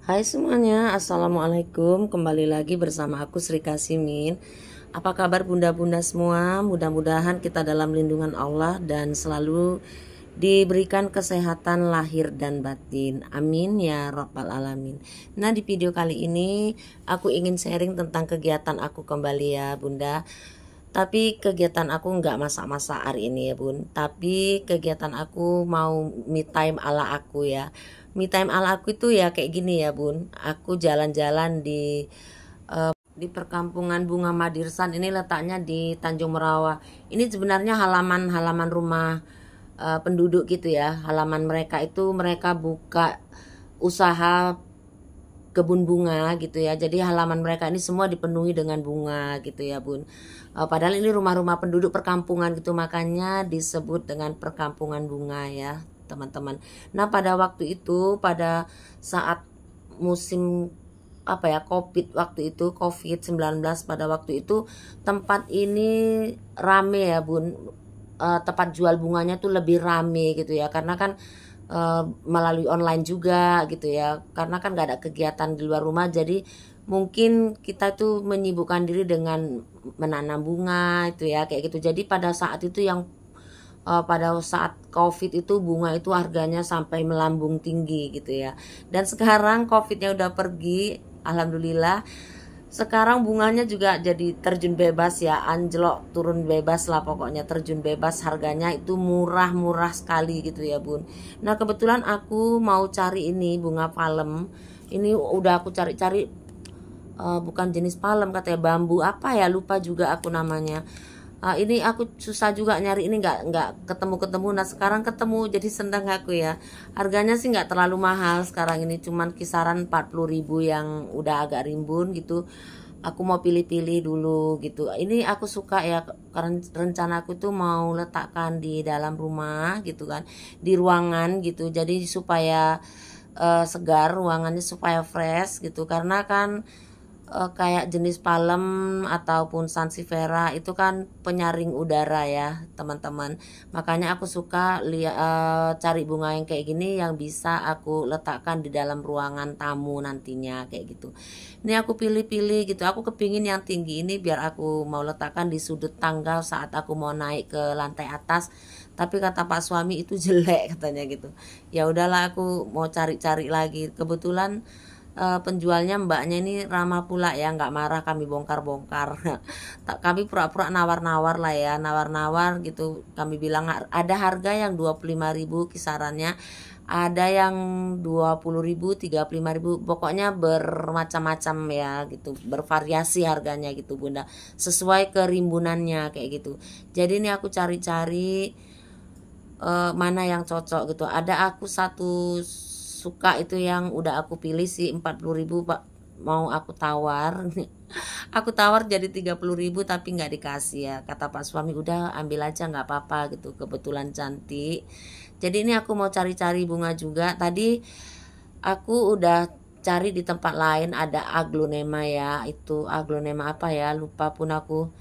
Hai semuanya, Assalamualaikum. Kembali lagi bersama aku Sri Kasimin. Apa kabar bunda-bunda semua? Mudah-mudahan kita dalam lindungan Allah dan selalu diberikan kesehatan lahir dan batin. Amin ya rabbal alamin. Nah, di video kali ini aku ingin sharing tentang kegiatan aku kembali ya bunda. Tapi kegiatan aku nggak masak-masak hari ini ya bun. Tapi kegiatan aku mau me time ala aku ya. Me time ala aku itu ya kayak gini ya bun. Aku jalan-jalan di perkampungan Bunga Madirsan. Ini letaknya di Tanjung Merawa. Ini sebenarnya halaman rumah penduduk gitu ya. Halaman mereka itu mereka buka usaha kebun bunga gitu ya. Jadi halaman mereka ini semua dipenuhi dengan bunga gitu ya bun. Padahal ini rumah-rumah penduduk perkampungan gitu, makanya disebut dengan perkampungan bunga ya teman-teman. Nah pada waktu itu, pada saat musim COVID-19 pada waktu itu tempat ini rame ya bun. Tempat jual bunganya tuh lebih rame gitu ya, karena kan melalui online juga gitu ya, karena kan gak ada kegiatan di luar rumah, jadi mungkin kita tuh menyibukkan diri dengan menanam bunga itu ya kayak gitu. Jadi pada saat itu pada saat COVID itu bunga itu harganya sampai melambung tinggi gitu ya. Dan sekarang COVIDnya udah pergi, alhamdulillah. Sekarang bunganya juga jadi terjun bebas ya, anjlok, turun bebas lah pokoknya, terjun bebas, harganya itu murah-murah sekali gitu ya bun. Nah kebetulan aku mau cari ini bunga palem. Ini udah aku cari-cari, bukan jenis palem, katanya bambu apa ya, lupa juga aku namanya. Ini aku susah juga nyari, ini nggak ketemu. Nah sekarang ketemu, jadi senang aku ya. Harganya sih nggak terlalu mahal sekarang ini, cuman kisaran 40.000 yang udah agak rimbun gitu. Aku mau pilih-pilih dulu gitu. Ini aku suka ya, karena rencana aku tuh mau letakkan di dalam rumah gitu kan, di ruangan gitu. Jadi supaya segar ruangannya, supaya fresh gitu, karena kan kayak jenis palem ataupun sansevieria itu kan penyaring udara ya teman-teman. Makanya aku suka cari bunga yang kayak gini yang bisa aku letakkan di dalam ruangan tamu nantinya kayak gitu. Ini aku pilih-pilih gitu. Aku kepingin yang tinggi ini biar aku mau letakkan di sudut tangga saat aku mau naik ke lantai atas. Tapi kata Pak suami itu jelek katanya gitu. Ya udahlah, aku mau cari-cari lagi. Kebetulan penjualnya mbaknya ini ramah pula ya, nggak marah kami bongkar-bongkar. Kami pura-pura nawar-nawar lah ya, nawar-nawar gitu. Kami bilang ada harga yang 25.000 kisarannya, ada yang 20.000, 35.000, pokoknya bermacam-macam ya gitu, bervariasi harganya gitu bunda, sesuai kerimbunannya kayak gitu. Jadi ini aku cari-cari mana yang cocok gitu. Ada aku satu suka itu yang udah aku pilih sih, 40.000 pak, mau aku tawar. Aku tawar jadi 30.000 tapi nggak dikasih ya. Kata Pak suami udah ambil aja nggak apa-apa gitu, kebetulan cantik. Jadi ini aku mau cari-cari bunga juga. Tadi aku udah cari di tempat lain, ada aglonema ya, itu aglonema apa ya, lupa pun aku.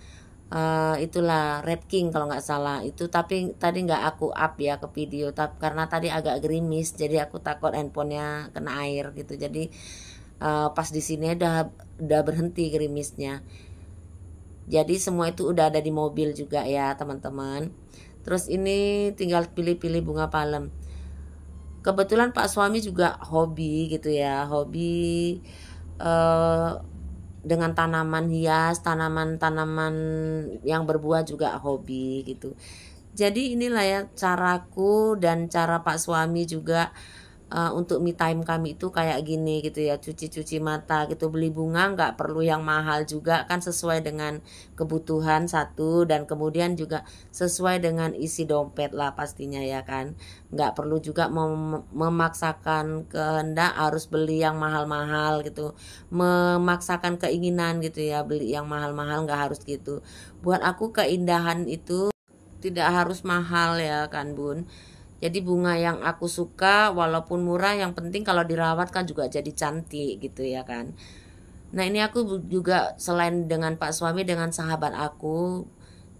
Itulah Red King kalau nggak salah itu, tapi tadi nggak aku up ya ke video, tapi karena tadi agak gerimis, jadi aku takut handphonenya kena air gitu. Jadi pas di sini udah berhenti gerimisnya. Jadi semua itu udah ada di mobil juga ya teman-teman. Terus ini tinggal pilih-pilih bunga palem. Kebetulan Pak suami juga hobi gitu ya, hobi dengan tanaman hias, tanaman-tanaman yang berbuah juga hobi gitu. Jadi inilah ya caraku dan cara Pak suami juga untuk me time kami itu kayak gini gitu ya, cuci-cuci mata gitu. Beli bunga nggak perlu yang mahal juga kan, sesuai dengan kebutuhan satu, dan kemudian juga sesuai dengan isi dompet lah pastinya ya kan. Nggak perlu juga memaksakan kehendak harus beli yang mahal-mahal gitu, memaksakan keinginan gitu ya beli yang mahal-mahal, nggak harus gitu. Buat aku keindahan itu tidak harus mahal ya kan bun. Jadi bunga yang aku suka walaupun murah, yang penting kalau dirawat kan juga jadi cantik gitu ya kan. Nah ini aku juga selain dengan Pak suami, dengan sahabat aku,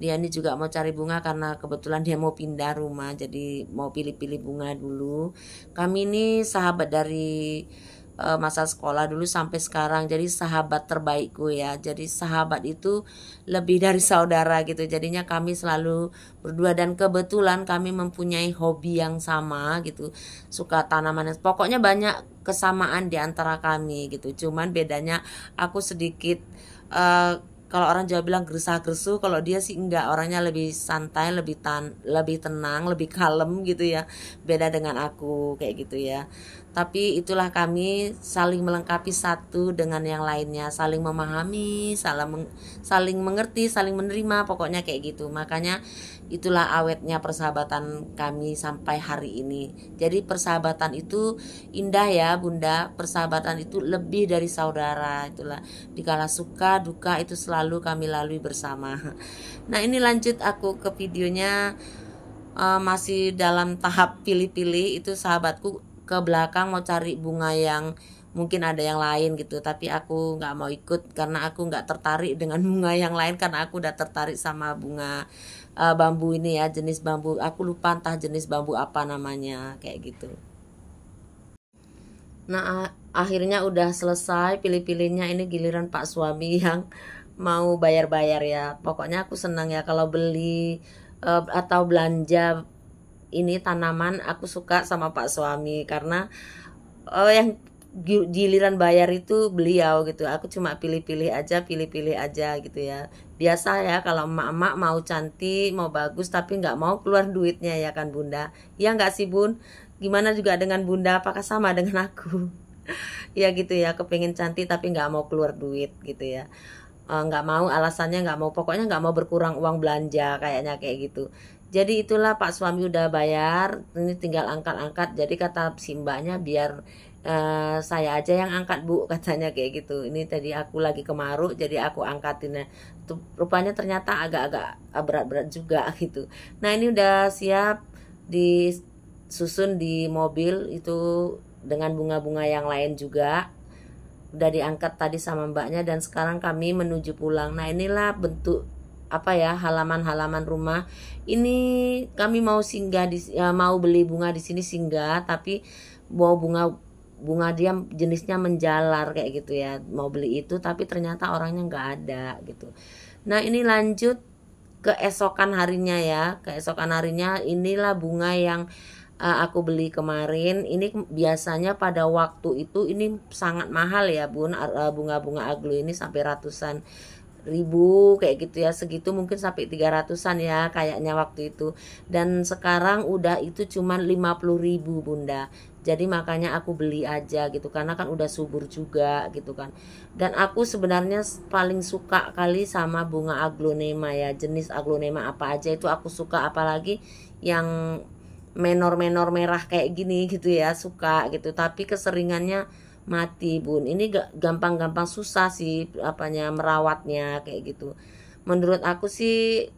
dia ini juga mau cari bunga karena kebetulan dia mau pindah rumah, jadi mau pilih-pilih bunga dulu. Kami ini sahabat dari masa sekolah dulu sampai sekarang. Jadi sahabat terbaikku ya. Jadi sahabat itu lebih dari saudara gitu. Jadinya kami selalu berdua, dan kebetulan kami mempunyai hobi yang sama gitu. Suka tanaman. Pokoknya banyak kesamaan di antara kami gitu. Cuman bedanya aku sedikit kalau orang Jawa bilang gersah-gerusu, kalau dia sih enggak, orangnya lebih santai, lebih tenang, lebih kalem gitu ya. Beda dengan aku kayak gitu ya. Tapi itulah, kami saling melengkapi satu dengan yang lainnya, saling memahami, saling mengerti, saling menerima, pokoknya kayak gitu. Makanya itulah awetnya persahabatan kami sampai hari ini. Jadi persahabatan itu indah ya Bunda. Persahabatan itu lebih dari saudara. Itulah, dikala suka duka itu selalu kami lalui bersama. Nah, ini lanjut aku ke videonya. Masih dalam tahap pilih-pilih. Itu sahabatku ke belakang mau cari bunga yang mungkin ada yang lain gitu, tapi aku nggak mau ikut karena aku nggak tertarik dengan bunga yang lain, karena aku udah tertarik sama bunga bambu ini ya, jenis bambu, aku lupa entah jenis bambu apa namanya kayak gitu. Nah, akhirnya udah selesai pilih-pilihnya. Ini giliran Pak suami yang mau bayar-bayar ya. Pokoknya aku senang ya kalau beli atau belanja ini tanaman, aku suka sama Pak suami karena yang giliran bayar itu beliau gitu. Aku cuma pilih-pilih aja gitu ya. Biasa ya kalau emak-emak mau cantik, mau bagus, tapi nggak mau keluar duitnya ya kan Bunda. Ya nggak sih Bun? Gimana juga dengan Bunda, apakah sama dengan aku? Ya gitu ya, kepengen cantik tapi nggak mau keluar duit gitu ya. Nggak mau, alasannya nggak mau, pokoknya nggak mau berkurang uang belanja, kayaknya kayak gitu. Jadi itulah, Pak suami udah bayar, ini tinggal angkat-angkat. Jadi kata si mbaknya, biar saya aja yang angkat Bu, katanya kayak gitu. Ini tadi aku lagi kemaruk, jadi aku angkatin. Rupanya ternyata agak-agak berat-berat juga gitu. Nah, ini udah siap disusun di mobil itu dengan bunga-bunga yang lain juga. Udah diangkat tadi sama mbaknya, dan sekarang kami menuju pulang. Nah, inilah bentuk apa ya, halaman-halaman rumah. Ini kami mau singgah mau beli bunga di sini singgah, tapi mau bunga dia jenisnya menjalar kayak gitu ya. Mau beli itu tapi ternyata orangnya nggak ada gitu. Nah, ini lanjut keesokan harinya ya. Keesokan harinya inilah bunga yang aku beli kemarin. Ini biasanya pada waktu itu ini sangat mahal ya Bun, bunga-bunga aglo ini sampai ratusan ribu kayak gitu ya, segitu mungkin sampai 300-an ya kayaknya waktu itu. Dan sekarang udah itu cuman 50.000 Bunda. Jadi makanya aku beli aja gitu, karena kan udah subur juga gitu kan. Dan aku sebenarnya paling suka kali sama bunga aglonema ya, jenis aglonema apa aja itu aku suka, apalagi yang menor-menor merah kayak gini gitu ya, suka gitu. Tapi keseringannya mati Bun. Ini gampang-gampang susah sih apanya merawatnya kayak gitu. Menurut aku sih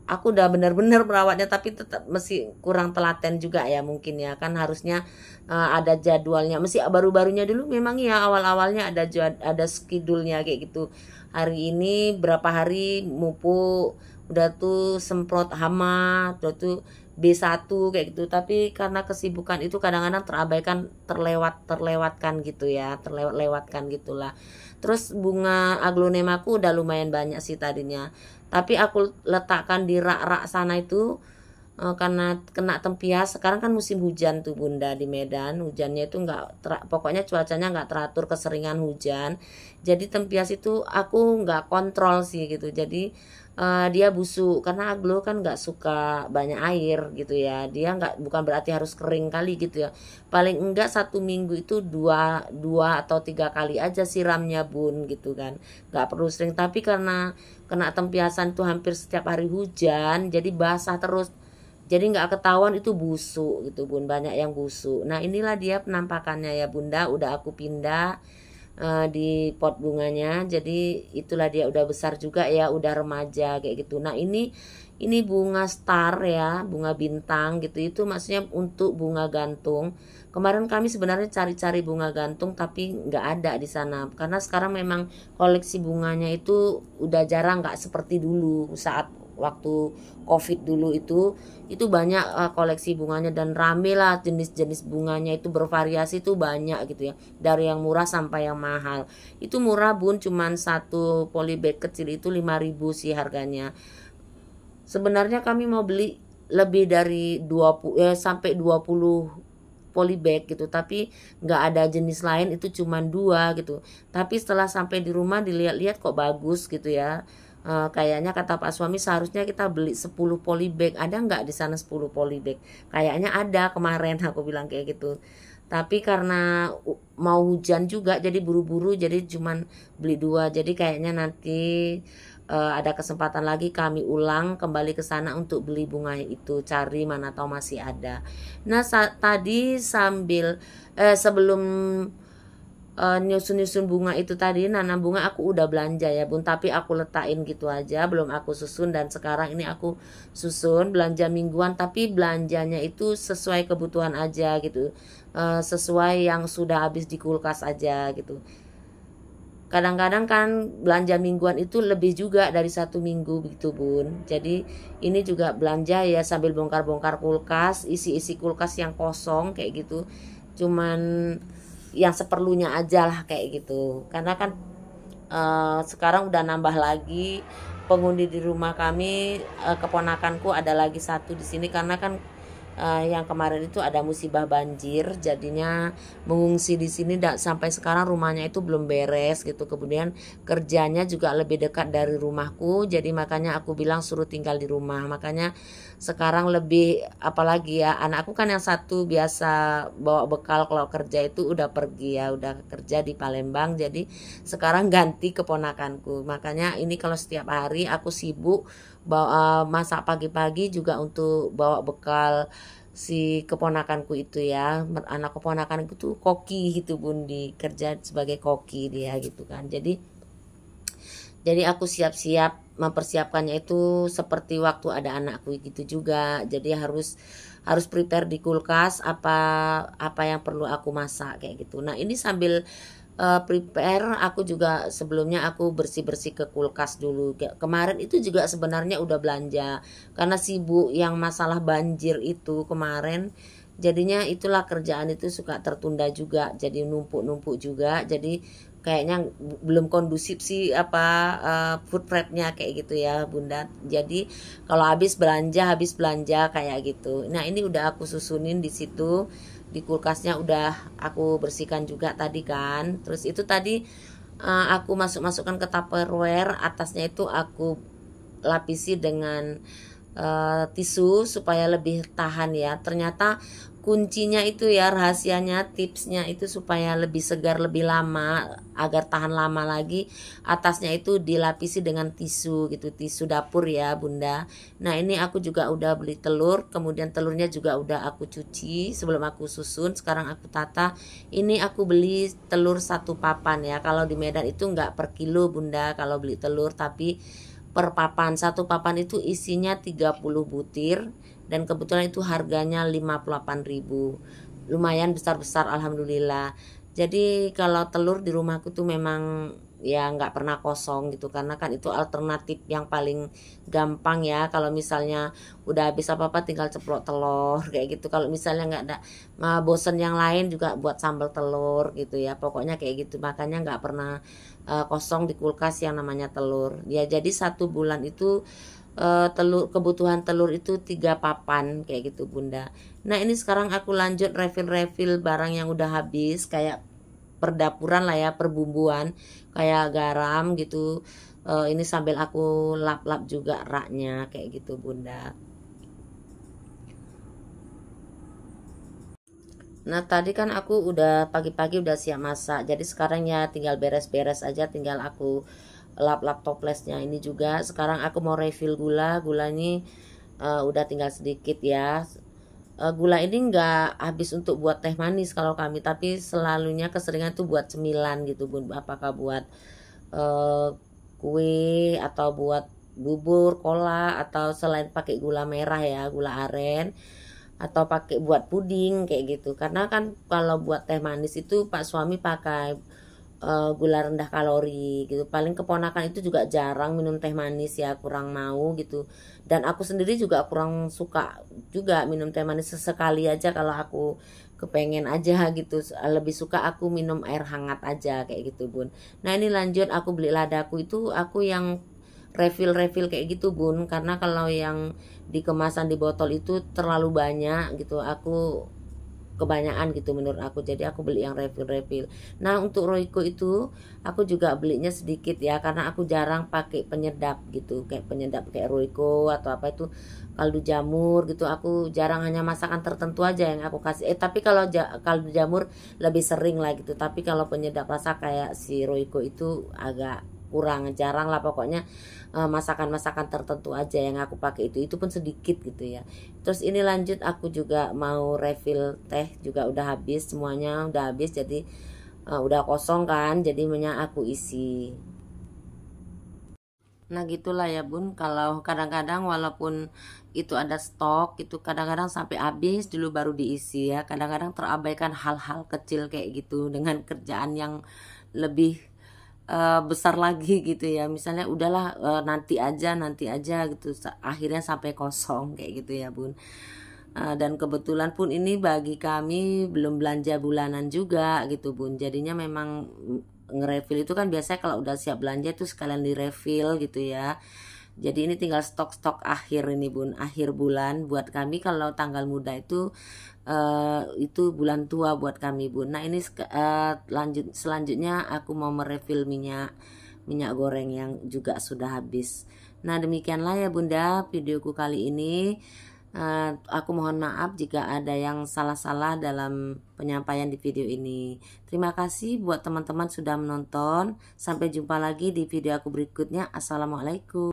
aku udah benar-benar merawatnya, tapi tetap masih kurang telaten juga ya mungkin ya. Kan harusnya ada jadwalnya. Masih baru-barunya dulu memang ya, awal-awalnya ada schedule-nya kayak gitu. Hari ini berapa hari mupu, udah tuh semprot hama, udah tuh B1 kayak gitu. Tapi karena kesibukan itu kadang-kadang terabaikan, terlewatkan gitu ya, terlewatkan gitulah. Terus bunga aglonemaku udah lumayan banyak sih tadinya, tapi aku letakkan di rak-rak sana itu karena kena tempias. Sekarang kan musim hujan tuh Bunda, di Medan hujannya itu pokoknya cuacanya nggak teratur, keseringan hujan. Jadi tempias itu aku nggak kontrol sih gitu. Jadi dia busuk, karena aglo kan nggak suka banyak air gitu ya. Dia bukan berarti harus kering kali gitu ya. Paling enggak 1 minggu itu dua atau 3 kali aja siramnya Bun gitu kan. Nggak perlu sering. Tapi karena kena tempiasan tuh hampir setiap hari hujan, jadi basah terus. Jadi nggak ketahuan itu busuk gitu Bun, banyak yang busuk. Nah, inilah dia penampakannya ya Bunda. Udah aku pindah di pot bunganya. Jadi itulah dia, udah besar juga ya, udah remaja kayak gitu. Nah, ini bunga star ya, bunga bintang gitu. Itu maksudnya untuk bunga gantung. Kemarin kami sebenarnya cari-cari bunga gantung tapi nggak ada di sana, karena sekarang memang koleksi bunganya itu udah jarang, nggak seperti dulu saat waktu COVID dulu itu banyak koleksi bunganya, dan rame lah, jenis-jenis bunganya itu bervariasi tuh banyak gitu ya, dari yang murah sampai yang mahal. Itu murah bun, cuman satu polybag kecil itu 5.000 sih harganya. Sebenarnya kami mau beli lebih dari 20 sampai 20 polybag gitu, tapi nggak ada jenis lain, itu cuman 2 gitu. Tapi setelah sampai di rumah dilihat-lihat kok bagus gitu ya. Kayaknya kata Pak suami seharusnya kita beli 10 polybag. Ada nggak di sana 10 polybag? Kayaknya ada kemarin, aku bilang kayak gitu. Tapi karena mau hujan juga jadi buru-buru, jadi cuman beli 2. Jadi kayaknya nanti ada kesempatan lagi kami ulang kembali ke sana untuk beli bunga itu, cari mana tahu masih ada. Nah tadi sambil sebelum nyusun-nyusun bunga itu tadi, nanam bunga aku udah belanja ya bun, tapi aku letakin gitu aja, belum aku susun. Dan sekarang ini aku susun belanja mingguan, tapi belanjanya itu sesuai kebutuhan aja gitu, sesuai yang sudah habis di kulkas aja gitu. Kadang-kadang kan belanja mingguan itu lebih juga dari 1 minggu begitu bun. Jadi ini juga belanja ya sambil bongkar-bongkar kulkas, isi-isi kulkas yang kosong kayak gitu, cuman yang seperlunya aja lah kayak gitu. Karena kan sekarang udah nambah lagi penghuni di rumah kami, keponakanku ada lagi 1 di sini, karena kan yang kemarin itu ada musibah banjir, jadinya mengungsi di sini. Sampai sekarang rumahnya itu belum beres gitu. Kemudian kerjanya juga lebih dekat dari rumahku, jadi makanya aku bilang suruh tinggal di rumah. Makanya sekarang lebih, apalagi ya anakku kan yang 1 biasa bawa bekal kalau kerja itu udah pergi ya, udah kerja di Palembang, jadi sekarang ganti keponakanku. Makanya ini kalau setiap hari aku sibuk bawa masak pagi-pagi juga untuk bawa bekal si keponakanku itu ya. Anak keponakan itu koki gitu bun, di kerja sebagai koki dia gitu kan. Jadi aku siap-siap mempersiapkannya itu seperti waktu ada anakku gitu juga. Jadi harus prepare di kulkas apa yang perlu aku masak kayak gitu. Nah ini sambil prepare, aku juga sebelumnya aku bersih-bersih ke kulkas dulu. Kemarin itu juga sebenarnya udah belanja, karena sibuk yang masalah banjir itu kemarin. Jadinya itulah kerjaan itu suka tertunda juga, jadi numpuk-numpuk juga. Jadi kayaknya belum kondusif sih food prepnya kayak gitu ya bunda. Jadi kalau habis belanja kayak gitu. Nah ini udah aku susunin di situ, di kulkasnya udah aku bersihkan juga tadi kan. Terus itu tadi aku masukkan ke Tupperware, atasnya itu aku lapisi dengan tisu supaya lebih tahan ya. Ternyata kuncinya itu ya, rahasianya, tipsnya itu supaya lebih segar lebih lama, agar tahan lama lagi, atasnya itu dilapisi dengan tisu gitu, tisu dapur ya bunda. Nah ini aku juga udah beli telur, kemudian telurnya juga udah aku cuci sebelum aku susun. Sekarang aku tata. Ini aku beli telur 1 papan ya, kalau di Medan itu nggak per kilo bunda kalau beli telur, tapi per papan. 1 papan itu isinya 30 butir, dan kebetulan itu harganya 58.000. Lumayan besar-besar alhamdulillah. Jadi kalau telur di rumahku tuh memang ya nggak pernah kosong gitu, karena kan itu alternatif yang paling gampang ya. Kalau misalnya udah habis apa-apa tinggal ceplok telur kayak gitu. Kalau misalnya nggak ada bosen yang lain juga buat sambal telur gitu ya. Pokoknya kayak gitu, makanya nggak pernah kosong di kulkas yang namanya telur ya. Jadi 1 bulan itu kebutuhan telur itu 3 papan kayak gitu bunda. Nah ini sekarang aku lanjut refill barang yang udah habis, kayak perdapuran lah ya, perbumbuan kayak garam gitu. Ini sambil aku lap-lap juga raknya kayak gitu bunda. Nah tadi kan aku udah pagi-pagi udah siap masak, jadi sekarang ya tinggal beres-beres aja, tinggal aku lap-lap toplesnya. Ini juga sekarang aku mau refill gulanya udah tinggal sedikit ya. Gula ini nggak habis untuk buat teh manis kalau kami, tapi selalunya keseringan tuh buat cemilan gitu bun. Apakah buat kue atau buat bubur, kola, atau selain pakai gula merah ya, gula aren, atau pakai buat puding kayak gitu. Karena kan kalau buat teh manis itu Pak suami pakai gula rendah kalori gitu. Paling keponakan itu juga jarang minum teh manis ya, kurang mau gitu. Dan aku sendiri juga kurang suka juga minum teh manis, sesekali aja kalau aku kepengen aja gitu. Lebih suka aku minum air hangat aja kayak gitu Bun. Nah ini lanjut, aku beli ladaku itu aku yang refill kayak gitu Bun, karena kalau yang di kemasan di botol itu terlalu banyak gitu, aku kebanyakan gitu menurut aku, jadi aku beli yang refill. Nah untuk Royco itu aku juga belinya sedikit ya, karena aku jarang pakai penyedap gitu, kayak penyedap kayak Royco atau apa itu kaldu jamur gitu, aku jarang, hanya masakan tertentu aja yang aku kasih. Tapi kalau kaldu jamur lebih sering lah gitu, tapi kalau penyedap rasa kayak si Royco itu agak kurang, jarang lah pokoknya. Masakan-masakan tertentu aja yang aku pakai, itu pun sedikit gitu ya. Terus ini lanjut, aku juga mau refill teh, juga udah habis, semuanya udah habis, jadi udah kosong kan, jadi minyak aku isi. Nah gitulah ya Bun, kalau kadang-kadang walaupun itu ada stok itu, kadang-kadang sampai habis dulu baru diisi ya. Kadang-kadang terabaikan hal-hal kecil kayak gitu dengan kerjaan yang lebih besar lagi gitu ya. Misalnya udahlah, nanti aja gitu, akhirnya sampai kosong kayak gitu ya Bun. Dan kebetulan pun ini bagi kami belum belanja bulanan juga gitu Bun, jadinya memang ngerefill itu kan biasanya kalau udah siap belanja itu sekalian direfill gitu ya. Jadi ini tinggal stok-stok akhir ini Bun, akhir bulan buat kami. Kalau tanggal muda itu bulan tua buat kami Bun. Nah ini selanjutnya aku mau merefill minyak goreng yang juga sudah habis. Nah demikianlah ya Bunda videoku kali ini. Aku mohon maaf jika ada yang salah-salah dalam penyampaian di video ini. Terima kasih buat teman-teman sudah menonton. Sampai jumpa lagi di video aku berikutnya. Assalamualaikum.